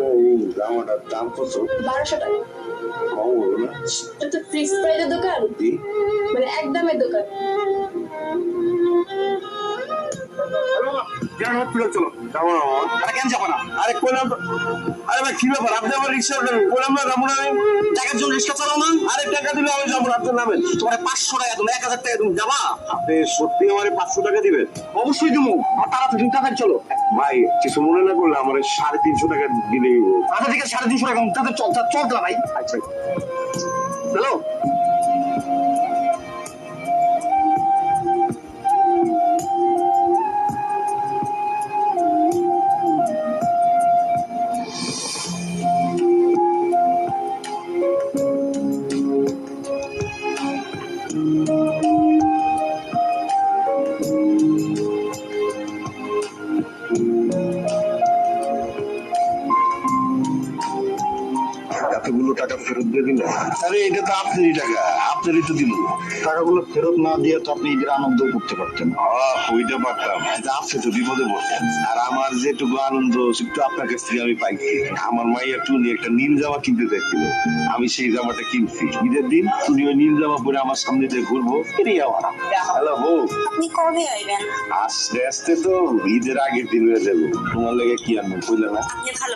এই জামাটার দাম কত? 1200 টাকা। কম হলো না? এটা তো ফিক্স প্রাইসের দোকান, কি? মানে একদমের দোকান। চলো যাবো না মামা। আরে কেন যাবো না? আরে কইলাম তো, আরে ভাই কি ব্যাপার, আপনি আমার রিক্সা কইলাম না যাবো না আমি। টাকার জন্য রিক্সা চালাও না? আরে টাকা দিলে আমি যাবো না, আপনি নামেন। তোমার 500 টাকা তুমি 1000 টাকা তুমি যাবা? আপনি সত্যি আমার 500 টাকা দিবেন? অবশ্যই দেবো। আর তাড়াতাড়ি চলো। ভাই কিছু মনে না করলে আমার 350 টাকা দিলেই হবে। আচ্ছা ঠিক আছে 350 টাকা তাদের চল ভাই। আচ্ছা হ্যালো এতগুলো টাকা ফেরত দিয়ে দিন। আরে এটা তো আপনারই টাকা, আপনারই তো দিল। টাকাগুলো ফেরত না দিয়ে তো আপনি ঈদের আনন্দ করতে পারতেন। ওইটা পারতাম, আপনি তো বিপদে পড়তেন। আর আমার যেটুকু আনন্দ সেটা আপনার কাছ থেকে আমি পাইছি। আমার মাইয়া টুনি একটা নীল জামা কিনতে চাইছিল, আমি সেই জামাটা কিনছি। ঈদের দিন টুনি ওই নীল জামা পরে আমার সামনে দিয়ে ঘুরবো, এটাই আমার। হ্যালো বউ, আপনি কবে আইবেন? আস্তে আস্তে তো ঈদের আগের দিন হয়ে যাবো। তোমার লেগে কি আনবো কইলে না? আপনি ভালো